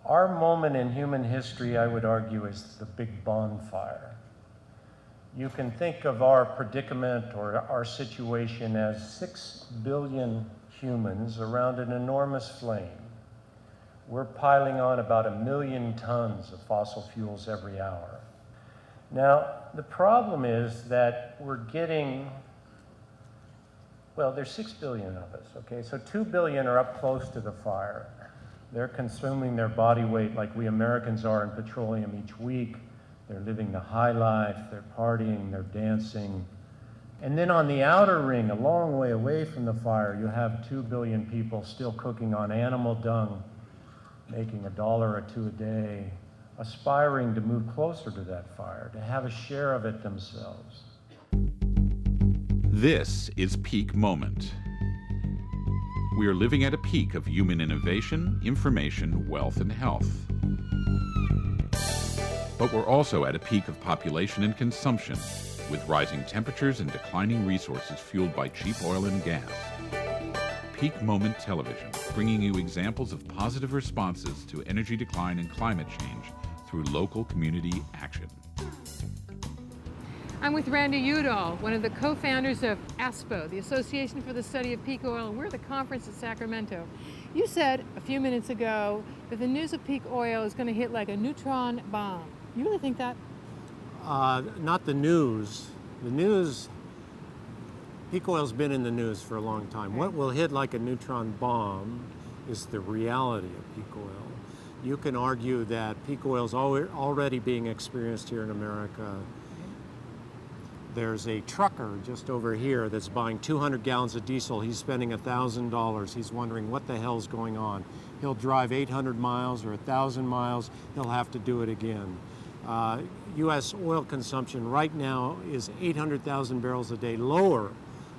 Our moment in human history, I would argue, is the big bonfire. You can think of our predicament or our situation as 6 billion humans around an enormous flame. We're piling on about 1 million tons of fossil fuels every hour. Now, the problem is that we're getting, well, there's 6 billion of us, okay? So 2 billion are up close to the fire. They're consuming their body weight like we Americans are in petroleum each week. They're living the high life, they're partying, they're dancing. And then on the outer ring, a long way away from the fire, you have 2 billion people still cooking on animal dung, making $1 or $2 a day, aspiring to move closer to that fire, to have a share of it themselves. This is Peak Moment. We are living at a peak of human innovation, information, wealth, and health. But we're also at a peak of population and consumption, with rising temperatures and declining resources fueled by cheap oil and gas. Peak Moment Television, bringing you examples of positive responses to energy decline and climate change through local community action. I'm with Randy Udall, one of the co-founders of ASPO, the Association for the Study of Peak Oil, and we're at the conference in Sacramento. You said a few minutes ago that the news of peak oil is going to hit like a neutron bomb. You really think that? Not the news. The news, peak oil's been in the news for a long time. What will hit like a neutron bomb is the reality of peak oil. You can argue that peak oil is already being experienced here in America. There's a trucker just over here that's buying 200 gallons of diesel. He's spending $1,000. He's wondering what the hell's going on. He'll drive 800 miles or 1,000 miles. He'll have to do it again. U.S. oil consumption right now is 800,000 barrels a day lower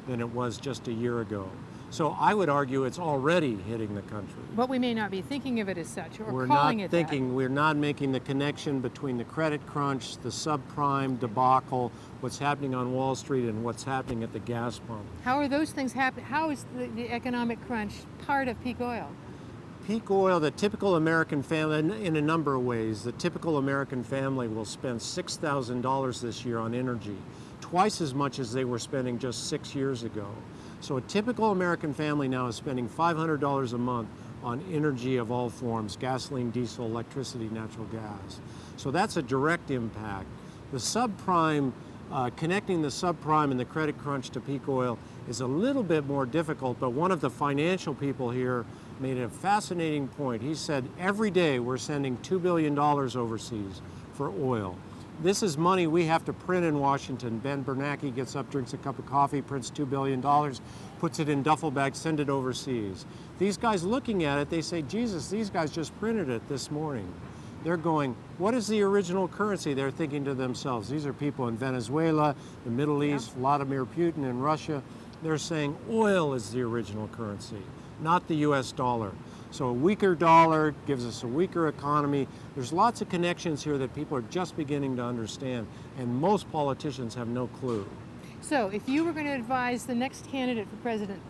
than it was just a year ago. So I would argue it's already hitting the country. But we may not be thinking of it as such or calling it that. We're not making the connection between the credit crunch, the subprime debacle, what's happening on Wall Street, and what's happening at the gas pump. How are those things happening? How is the economic crunch part of peak oil? Peak oil, the typical American family, in a number of ways, the typical American family will spend $6,000 this year on energy, twice as much as they were spending just 6 years ago. So a typical American family now is spending $500 a month on energy of all forms, gasoline, diesel, electricity, natural gas. So that's a direct impact. The subprime, connecting the subprime and the credit crunch to peak oil is a little bit more difficult, but one of the financial people here made a fascinating point. He said, every day we're sending $2 billion overseas for oil. This is money we have to print in Washington. Ben Bernanke gets up, drinks a cup of coffee, prints $2 billion, puts it in duffel bags, send it overseas. These guys looking at it, they say, Jesus, these guys just printed it this morning. They're going, what is the original currency? They're thinking to themselves. These are people in Venezuela, the Middle East, Vladimir Putin in Russia. They're saying oil is the original currency, not the US dollar. So a weaker dollar gives us a weaker economy. There's lots of connections here that people are just beginning to understand, and most politicians have no clue. So if you were going to advise the next candidate for president,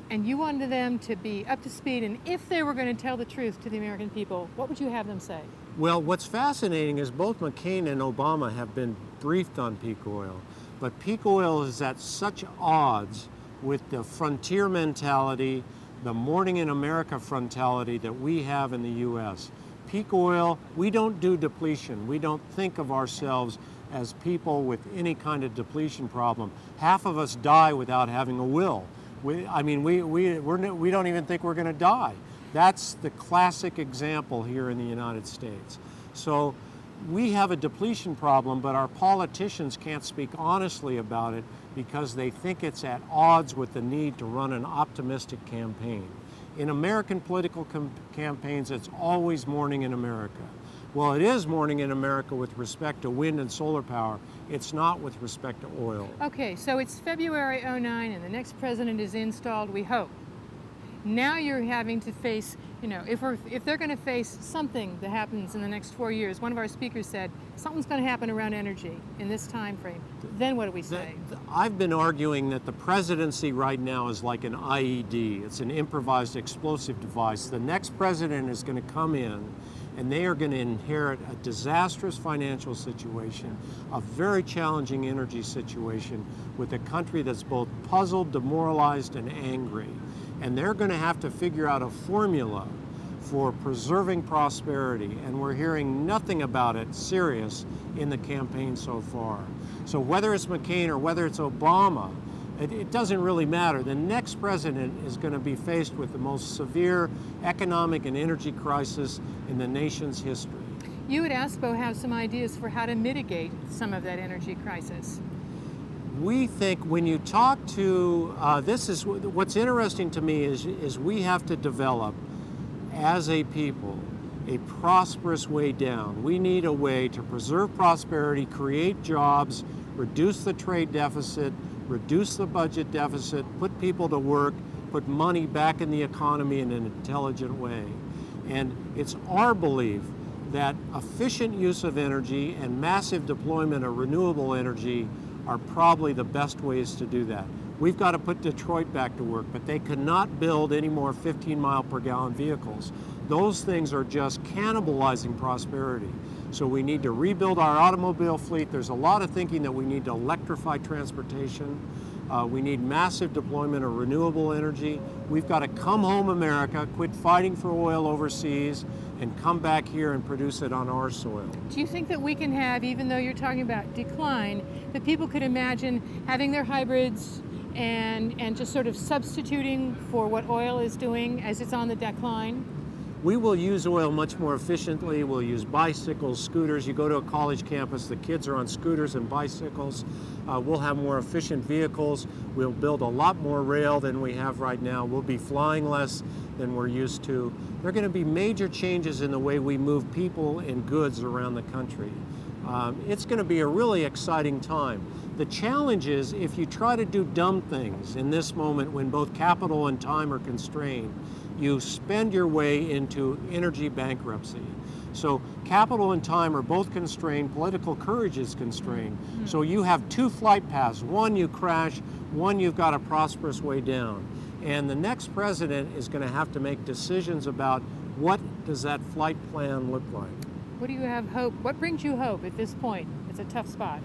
and you wanted them to be up to speed, and if they were going to tell the truth to the American people, what would you have them say? Well, what's fascinating is both McCain and Obama have been briefed on peak oil, but peak oil is at such odds with the frontier mentality, the Morning in America frontality that we have in the U.S. Peak oil, we don't do depletion. We don't think of ourselves as people with any kind of depletion problem. Half of us die without having a will. We don't even think we're going to die. That's the classic example here in the United States. So we have a depletion problem, but our politicians can't speak honestly about it because they think it's at odds with the need to run an optimistic campaign. In American political campaigns, it's always morning in America. Well, it is morning in America with respect to wind and solar power. It's not with respect to oil. Okay, so it's February '09 and the next president is installed, we hope. Now you're having to face, you know, if they're going to face something that happens in the next 4 years, one of our speakers said, something's going to happen around energy in this time frame. Then what do we say? I've been arguing that the presidency right now is like an IED. It's an improvised explosive device. The next president is going to come in and they are going to inherit a disastrous financial situation, a very challenging energy situation with a country that's both puzzled, demoralized, and angry. And they're going to have to figure out a formula for preserving prosperity, and we're hearing nothing about it serious in the campaign so far. So whether it's McCain or whether it's Obama, it doesn't really matter. The next president is going to be faced with the most severe economic and energy crisis in the nation's history. You at ASPO have some ideas for how to mitigate some of that energy crisis. We think when you talk to, what's interesting to me is we have to develop, as a people, a prosperous way down. We need a way to preserve prosperity, create jobs, reduce the trade deficit, reduce the budget deficit, put people to work, put money back in the economy in an intelligent way. And it's our belief that efficient use of energy and massive deployment of renewable energy are probably the best ways to do that. We've got to put Detroit back to work, but they cannot build any more 15-mile-per-gallon vehicles. Those things are just cannibalizing prosperity. So we need to rebuild our automobile fleet. There's a lot of thinking that we need to electrify transportation. We need massive deployment of renewable energy. We've got to come home, America, quit fighting for oil overseas, and come back here and produce it on our soil. Do you think that we can have, even though you're talking about decline, that people could imagine having their hybrids and just sort of substituting for what oil is doing as it's on the decline? We will use oil much more efficiently. We'll use bicycles, scooters. You go to a college campus, the kids are on scooters and bicycles. We'll have more efficient vehicles. We'll build a lot more rail than we have right now. We'll be flying less than we're used to. There are going to be major changes in the way we move people and goods around the country. It's going to be a really exciting time. The challenge is if you try to do dumb things in this moment when both capital and time are constrained, you spend your way into energy bankruptcy. So capital and time are both constrained, political courage is constrained. So you have two flight paths. One, you crash, one, you've got a prosperous way down. And the next president is going to have to make decisions about what does that flight plan look like. What do you have hope? What brings you hope at this point? It's a tough spot.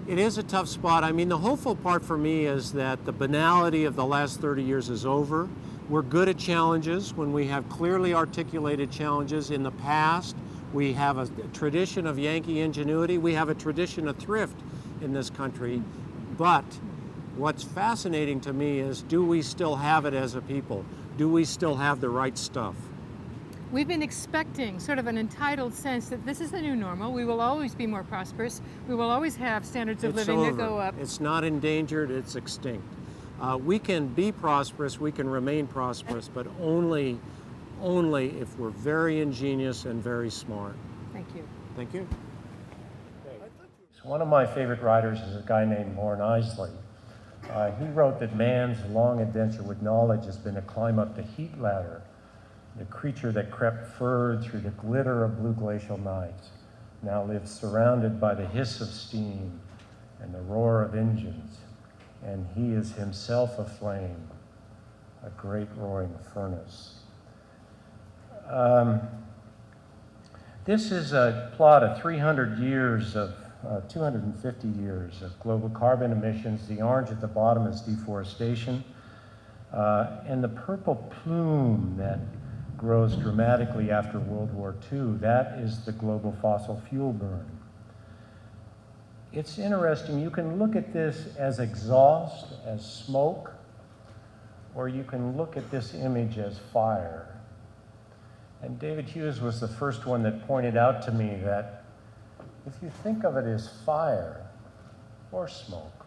It is a tough spot. I mean, the hopeful part for me is that the banality of the last 30 years is over. We're good at challenges when we have clearly articulated challenges. In the past, we have a tradition of Yankee ingenuity. We have a tradition of thrift in this country. But what's fascinating to me is, do we still have it as a people? Do we still have the right stuff? We've been expecting sort of an entitled sense that this is the new normal. We will always be more prosperous. We will always have standards of living that go up. It's not endangered, it's extinct. We can be prosperous, we can remain prosperous, but only if we're very ingenious and very smart. Thank you. Thank you. One of my favorite writers is a guy named Lorne Isley. He wrote that man's long adventure with knowledge has been to climb up the heat ladder, the creature that crept furred through the glitter of blue glacial nights, now lives surrounded by the hiss of steam and the roar of engines, and he is himself aflame, a great roaring furnace. This is a plot of 250 years of global carbon emissions. The orange at the bottom is deforestation, and the purple plume that grows dramatically after World War II, that is the global fossil fuel burn. It's interesting, you can look at this as exhaust, as smoke, or you can look at this image as fire. And David Hughes was the first one that pointed out to me that if you think of it as fire or smoke,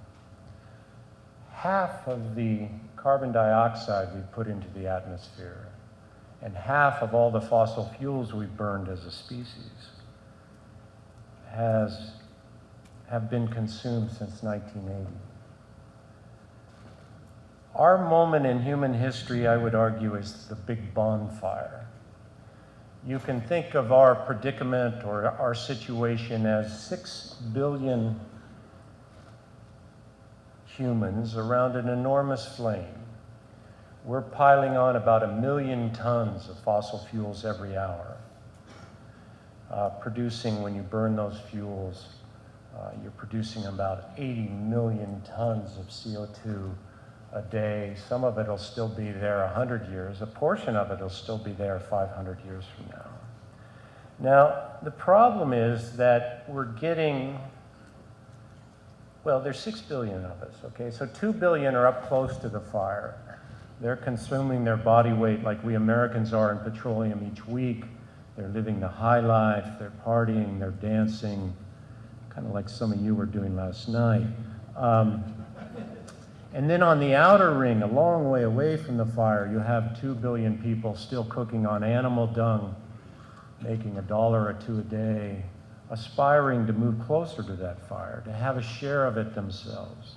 half of the carbon dioxide we put into the atmosphere and half of all the fossil fuels we've burned as a species have been consumed since 1980. Our moment in human history, I would argue, is the big bonfire. You can think of our predicament or our situation as 6 billion humans around an enormous flame. We're piling on about 1 million tons of fossil fuels every hour, producing, when you burn those fuels, you're producing about 80 million tons of CO2 a day. Some of it will still be there 100 years. A portion of it will still be there 500 years from now. Now, the problem is that we're getting, well, there's 6 billion of us, okay? So 2 billion are up close to the fire. They're consuming their body weight like we Americans are in petroleum each week. They're living the high life, they're partying, they're dancing, kind of like some of you were doing last night. And then on the outer ring, a long way away from the fire, you have 2 billion people still cooking on animal dung, making $1 or $2 a day, aspiring to move closer to that fire, to have a share of it themselves.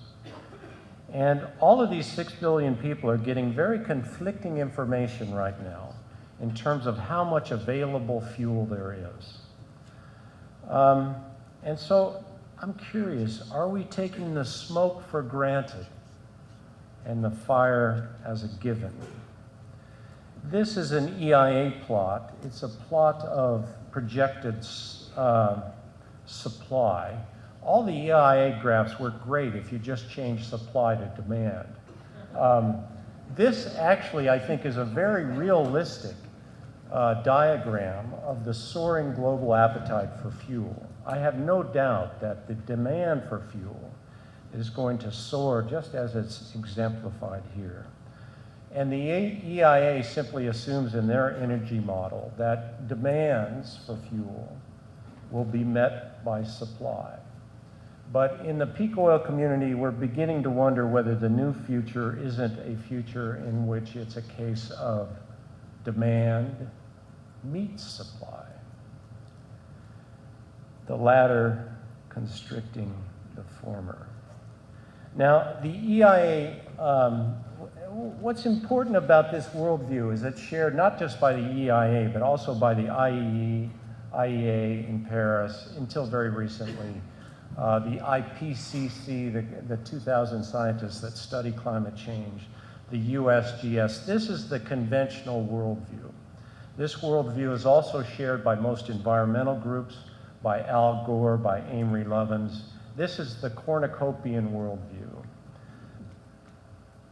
And all of these 6 billion people are getting very conflicting information right now in terms of how much available fuel there is. And so I'm curious, are we taking the smoke for granted and the fire as a given? This is an EIA plot. It's a plot of projected supply. All the EIA graphs work great if you just change supply to demand. This actually, I think, is a very realistic diagram of the soaring global appetite for fuel. I have no doubt that the demand for fuel is going to soar just as it's exemplified here. And the EIA simply assumes in their energy model that demands for fuel will be met by supply. But in the peak oil community, we're beginning to wonder whether the new future isn't a future in which it's a case of demand meets supply, the latter constricting the former. Now, the EIA, what's important about this worldview is it's shared not just by the EIA, but also by the IEA in Paris, until very recently, the IPCC, the 2,000 scientists that study climate change, the USGS. This is the conventional worldview. This worldview is also shared by most environmental groups, by Al Gore, by Amory Lovins. This is the cornucopian worldview.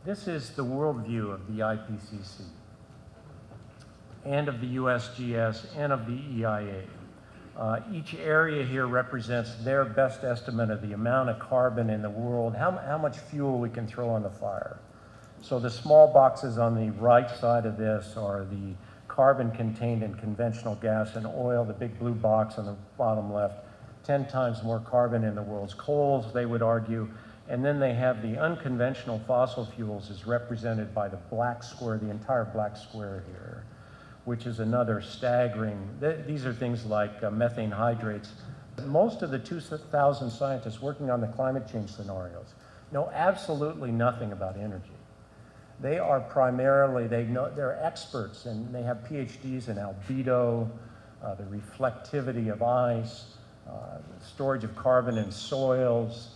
This is the worldview of the IPCC and of the USGS and of the EIA. Each area here represents their best estimate of the amount of carbon in the world, how much fuel we can throw on the fire. So the small boxes on the right side of this are the carbon contained in conventional gas and oil. The big blue box on the bottom left, 10 times more carbon in the world's coals, they would argue. And then they have the unconventional fossil fuels is represented by the black square, the entire black square here, which is another staggering, these are things like methane hydrates. Most of the 2,000 scientists working on the climate change scenarios know absolutely nothing about energy. They are primarily, they're experts and they have PhDs in albedo, the reflectivity of ice, storage of carbon in soils,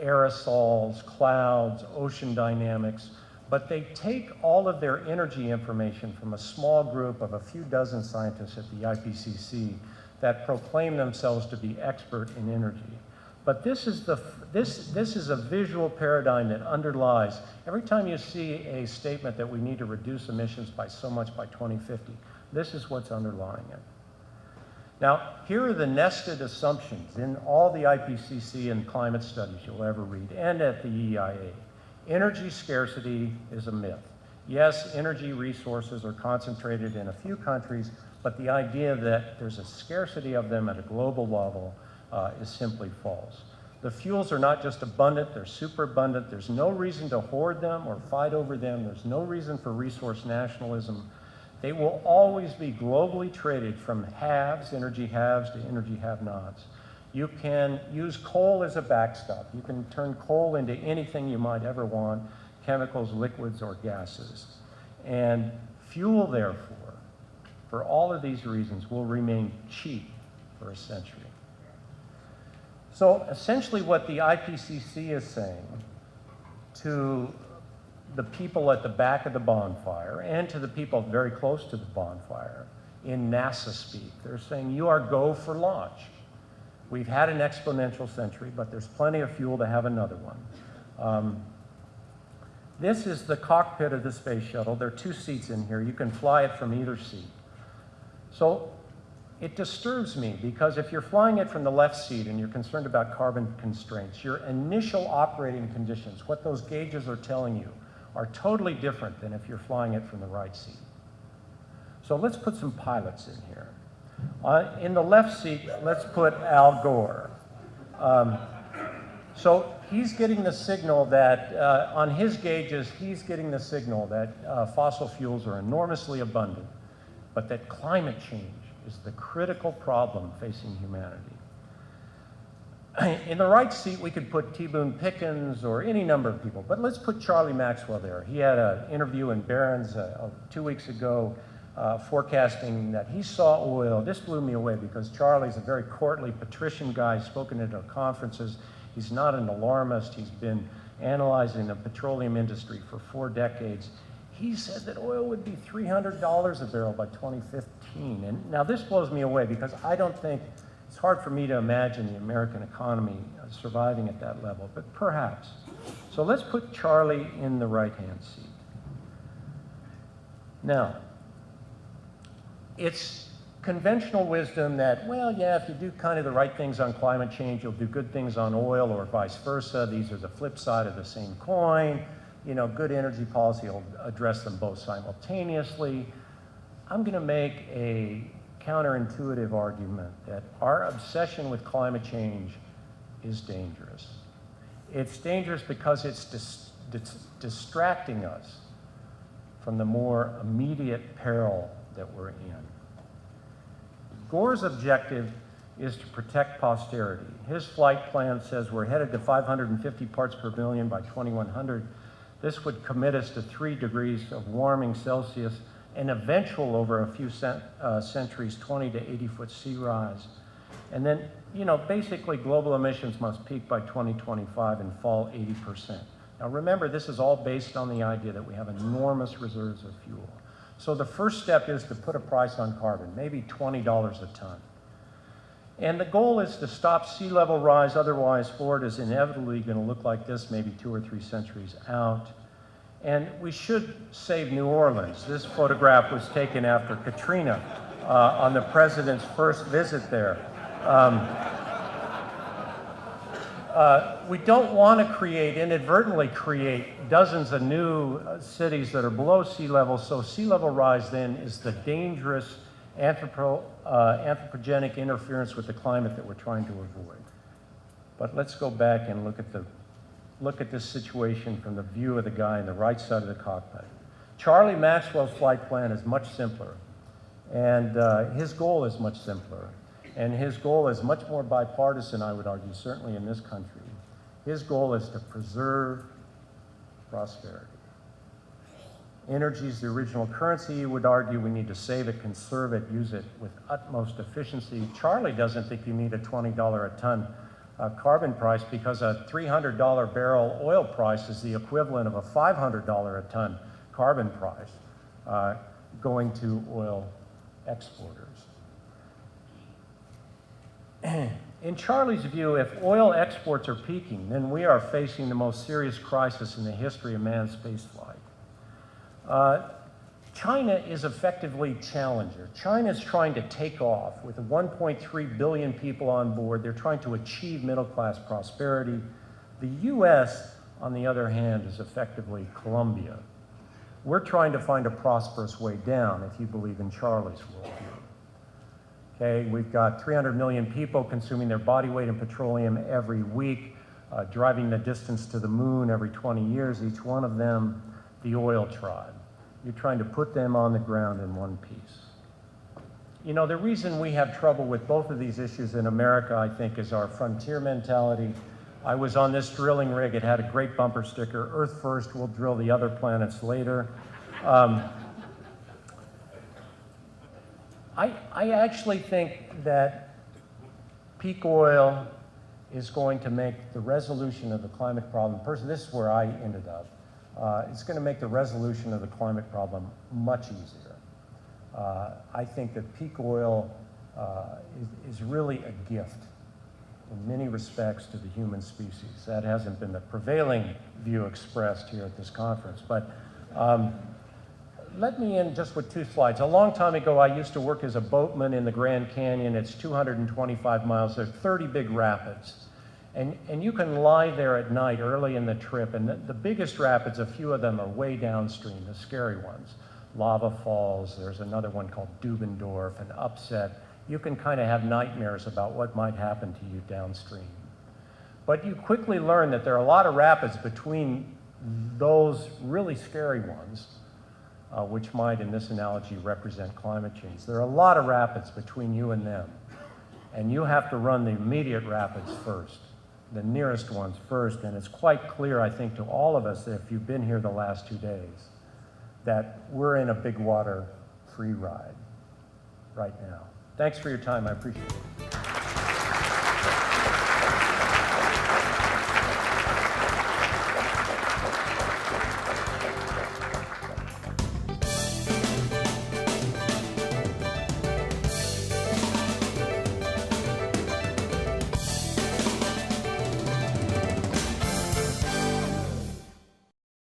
aerosols, clouds, ocean dynamics. But they take all of their energy information from a small group of a few dozen scientists at the IPCC that proclaim themselves to be expert in energy. But this is a visual paradigm that underlies, every time you see a statement that we need to reduce emissions by so much by 2050, this is what's underlying it. Now, here are the nested assumptions in all the IPCC and climate studies you'll ever read, and at the EIA. Energy scarcity is a myth. Yes, energy resources are concentrated in a few countries, but the idea that there's a scarcity of them at a global level is simply false. The fuels are not just abundant, they're superabundant. There's no reason to hoard them or fight over them. There's no reason for resource nationalism. They will always be globally traded from haves, energy haves, to energy have-nots. You can use coal as a backstop. You can turn coal into anything you might ever want. chemicals, liquids, or gases. And fuel, therefore, for all of these reasons, will remain cheap for a century. So essentially what the IPCC is saying to the people at the back of the bonfire and to the people very close to the bonfire in NASA speak, they're saying you are go for launch. We've had an exponential century, but there's plenty of fuel to have another one. This is the cockpit of the space shuttle. There are 2 seats in here. You can fly it from either seat. So it disturbs me because if you're flying it from the left seat and you're concerned about carbon constraints, your initial operating conditions, what those gauges are telling you, are totally different than if you're flying it from the right seat. So let's put some pilots in here. In the left seat, let's put Al Gore. So he's getting the signal that, on his gauges, he's getting the signal that fossil fuels are enormously abundant, but that climate change is the critical problem facing humanity. In the right seat, we could put T. Boone Pickens or any number of people, but let's put Charlie Maxwell there. He had an interview in Barron's 2 weeks ago forecasting that he saw oil. This blew me away because Charlie's a very courtly, patrician guy, spoken at our conferences. He's not an alarmist. He's been analyzing the petroleum industry for 4 decades. He said that oil would be $300 a barrel by 2015. And now this blows me away because I don't think, it's hard for me to imagine the American economy surviving at that level, but perhaps. So let's put Charlie in the right-hand seat. Now, it's conventional wisdom that, well, yeah, if you do kind of the right things on climate change, you'll do good things on oil or vice versa. These are the flip side of the same coin. You know, good energy policy will address them both simultaneously. I'm going to make a counterintuitive argument that our obsession with climate change is dangerous. It's dangerous because it's distracting us from the more immediate peril that we're in. Gore's objective is to protect posterity. His flight plan says we're headed to 550 parts per million by 2100. This would commit us to 3 degrees of warming Celsius and eventual over a few centuries 20 to 80 foot sea rise. And then, you know, basically global emissions must peak by 2025 and fall 80%. Now remember, this is all based on the idea that we have enormous reserves of fuel. So the first step is to put a price on carbon, maybe $20 a ton. And the goal is to stop sea level rise, otherwise Florida is inevitably going to look like this maybe 2 or 3 centuries out. And we should save New Orleans. This photograph was taken after Katrina on the president's first visit there. We don't want to inadvertently create dozens of new cities that are below sea level, so sea level rise then is the dangerous anthropogenic interference with the climate that we're trying to avoid. But let's go back and look at this situation from the view of the guy on the right side of the cockpit. Charlie Maxwell's flight plan is much simpler, and his goal is much simpler. And his goal is much more bipartisan, I would argue, certainly in this country. His goal is to preserve prosperity. Energy is the original currency, you would argue. We need to save it, conserve it, use it with utmost efficiency. Charlie doesn't think you need a $20 a ton carbon price because a $300 barrel oil price is the equivalent of a $500 a ton carbon price going to oil exporters. In Charlie's view, if oil exports are peaking, then we are facing the most serious crisis in the history of manned spaceflight. China is effectively challenger. China is trying to take off with 1.3 billion people on board. They're trying to achieve middle-class prosperity. The US, on the other hand, is effectively Colombia. We're trying to find a prosperous way down, if you believe in Charlie's worldview. Okay, we've got 300 million people consuming their body weight in petroleum every week, driving the distance to the moon every 20 years, each one of them the oil tribe. You're trying to put them on the ground in one piece. You know, the reason we have trouble with both of these issues in America, I think, is our frontier mentality. I was on this drilling rig. It had a great bumper sticker, Earth first, we'll drill the other planets later. I actually think that peak oil is going to make the resolution of the climate problem, personally, this is where I ended up, it's going to make the resolution of the climate problem much easier. I think that peak oil is really a gift in many respects to the human species. That hasn't been the prevailing view expressed here at this conference. But let me end just with 2 slides. A long time ago, I used to work as a boatman in the Grand Canyon. It's 225 miles. There's 30 big rapids. And you can lie there at night early in the trip, and the biggest rapids, a few of them are way downstream, the scary ones. Lava Falls, there's another one called Dubendorf and Upset. You can kind of have nightmares about what might happen to you downstream. But you quickly learn that there are a lot of rapids between those really scary ones, which might, in this analogy, represent climate change. There are a lot of rapids between you and them, and you have to run the immediate rapids first, the nearest ones first, and it's quite clear, I think, to all of us, if you've been here the last 2 days, that we're in a big water free ride right now. Thanks for your time, I appreciate it.